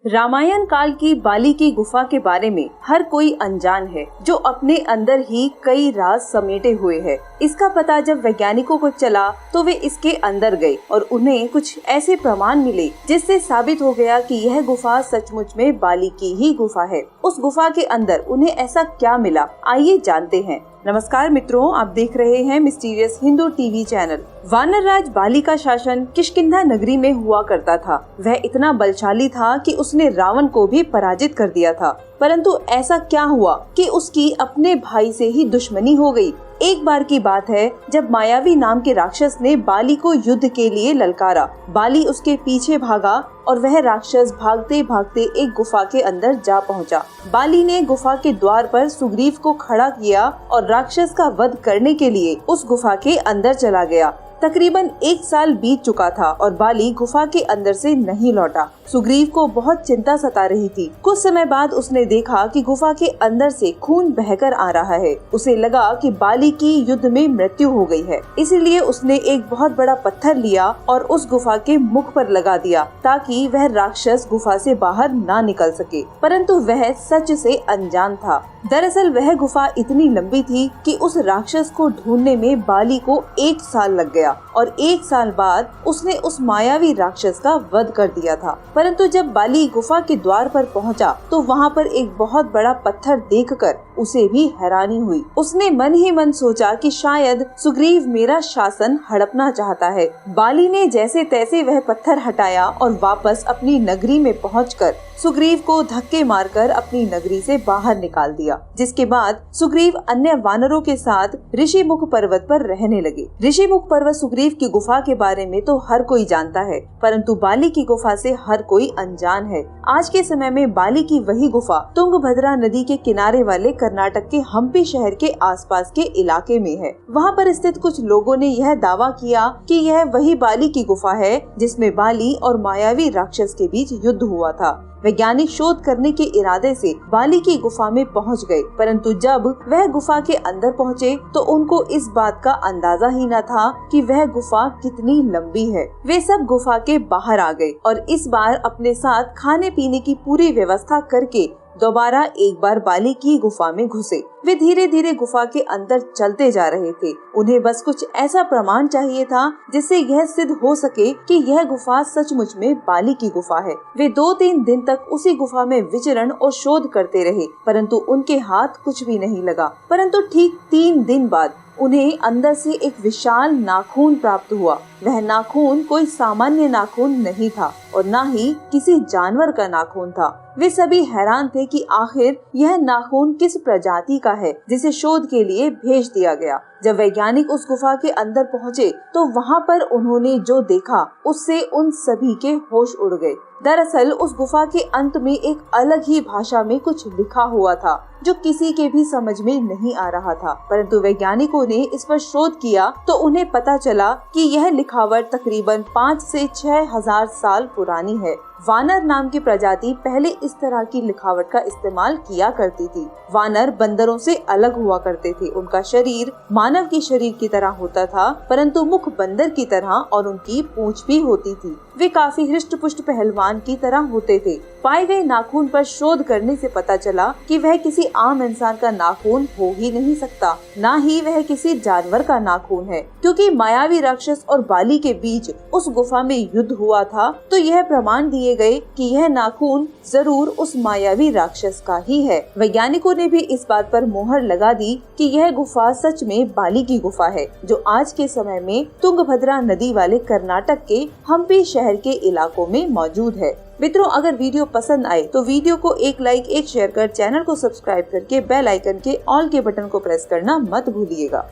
रामायण काल की बाली की गुफा के बारे में हर कोई अनजान है, जो अपने अंदर ही कई राज समेटे हुए है। इसका पता जब वैज्ञानिकों को चला तो वे इसके अंदर गए और उन्हें कुछ ऐसे प्रमाण मिले जिससे साबित हो गया कि यह गुफा सचमुच में बाली की ही गुफा है। उस गुफा के अंदर उन्हें ऐसा क्या मिला, आइए जानते हैं। नमस्कार मित्रों, आप देख रहे हैं मिस्टीरियस हिंदू टीवी चैनल। वानर राज बाली का शासन किष्किंधा नगरी में हुआ करता था। वह इतना बलशाली था कि उसने रावण को भी पराजित कर दिया था। परंतु ऐसा क्या हुआ कि उसकी अपने भाई से ही दुश्मनी हो गई। एक बार की बात है जब मायावी नाम के राक्षस ने बाली को युद्ध के लिए ललकारा। बाली उसके पीछे भागा और वह राक्षस भागते भागते एक गुफा के अंदर जा पहुंचा। बाली ने गुफा के द्वार पर सुग्रीव को खड़ा किया और राक्षस का वध करने के लिए उस गुफा के अंदर चला गया। तकरीबन 1 साल बीत चुका था और बाली गुफा के अंदर से नहीं लौटा। सुग्रीव को बहुत चिंता सता रही थी। कुछ समय बाद उसने देखा कि गुफा के अंदर से खून बहकर आ रहा है। उसे लगा कि बाली की युद्ध में मृत्यु हो गई है, इसलिए उसने एक बहुत बड़ा पत्थर लिया और उस गुफा के मुख पर लगा दिया ताकि वह राक्षस गुफा से बाहर ना निकल सके। परंतु वह सच से अनजान था। दरअसल वह गुफा इतनी लंबी थी कि उस राक्षस को ढूंढने में बाली को 1 साल लग गया और 1 साल बाद उसने उस मायावी राक्षस का वध कर दिया था। परंतु जब बाली गुफा के द्वार पर पहुंचा तो वहां पर एक बहुत बड़ा पत्थर देखकर उसे भी हैरानी हुई। उसने मन ही मन सोचा कि शायद सुग्रीव मेरा शासन हड़पना चाहता है। बाली ने जैसे तैसे वह पत्थर हटाया और वापस अपनी नगरी में पहुंचकर सुग्रीव को धक्के मारकर अपनी नगरी से बाहर निकाल दिया। जिसके बाद सुग्रीव अन्य वानरों के साथ ऋषिमुख पर्वत पर रहने लगे। ऋषिमुख पर्वत सुग्रीव की गुफा के बारे में तो हर कोई जानता है, परंतु बाली की गुफा से हर कोई अनजान है। आज के समय में बाली की वही गुफा तुंगभद्रा नदी के किनारे वाले कर्नाटक के हम्पी शहर के आसपास के इलाके में है। वहाँ पर स्थित कुछ लोगों ने यह दावा किया कि यह वही बाली की गुफा है जिसमें बाली और मायावी राक्षस के बीच युद्ध हुआ था। वैज्ञानिक शोध करने के इरादे से बाली की गुफा में पहुंच गए, परंतु जब वह गुफा के अंदर पहुंचे तो उनको इस बात का अंदाजा ही न था कि वह गुफा कितनी लंबी है। वे सब गुफा के बाहर आ गए और इस बार अपने साथ खाने पीने की पूरी व्यवस्था करके दोबारा एक बार बाली की गुफा में घुसे। वे धीरे धीरे गुफा के अंदर चलते जा रहे थे। उन्हें बस कुछ ऐसा प्रमाण चाहिए था जिससे यह सिद्ध हो सके कि यह गुफा सचमुच में बाली की गुफा है। वे 2-3 दिन तक उसी गुफा में विचरण और शोध करते रहे, परंतु उनके हाथ कुछ भी नहीं लगा। परंतु ठीक 3 दिन बाद उन्हें अंदर से एक विशाल नाखून प्राप्त हुआ। वह नाखून कोई सामान्य नाखून नहीं था और न ही किसी जानवर का नाखून था। वे सभी हैरान थे कि आखिर यह नाखून किस प्रजाति का है जिसे शोध के लिए भेज दिया गया। जब वैज्ञानिक उस गुफा के अंदर पहुँचे तो वहाँ पर उन्होंने जो देखा उससे उन सभी के होश उड़ गए। दरअसल उस गुफा के अंत में एक अलग ही भाषा में कुछ लिखा हुआ था जो किसी के भी समझ में नहीं आ रहा था। परंतु वैज्ञानिकों ने इस पर शोध किया तो उन्हें पता चला कि यह लिखावट तकरीबन 5 से 6 हजार साल पुरानी है। वानर नाम की प्रजाति पहले इस तरह की लिखावट का इस्तेमाल किया करती थी। वानर बंदरों से अलग हुआ करते थे। उनका शरीर मानव के शरीर की तरह होता था, परंतु मुख बंदर की तरह और उनकी पूंछ भी होती थी। वे काफी हृष्ट पुष्ट पहलवान की तरह होते थे। पाए गए नाखून पर शोध करने से पता चला कि वह किसी आम इंसान का नाखून हो ही नहीं सकता, न ही वह किसी जानवर का नाखून है। क्योंकि मायावी राक्षस और बाली के बीच उस गुफा में युद्ध हुआ था, तो यह प्रमाण दिए गए कि यह नाखून जरूर उस मायावी राक्षस का ही है। वैज्ञानिकों ने भी इस बात पर मोहर लगा दी कि यह गुफा सच में बाली की गुफा है, जो आज के समय में तुंगभद्रा नदी वाले कर्नाटक के हम्पी शहर के इलाकों में मौजूद है। मित्रों, अगर वीडियो पसंद आए तो वीडियो को एक लाइक, एक शेयर कर चैनल को सब्सक्राइब करके बेल आइकन के ऑल के बटन को प्रेस करना मत भूलिएगा।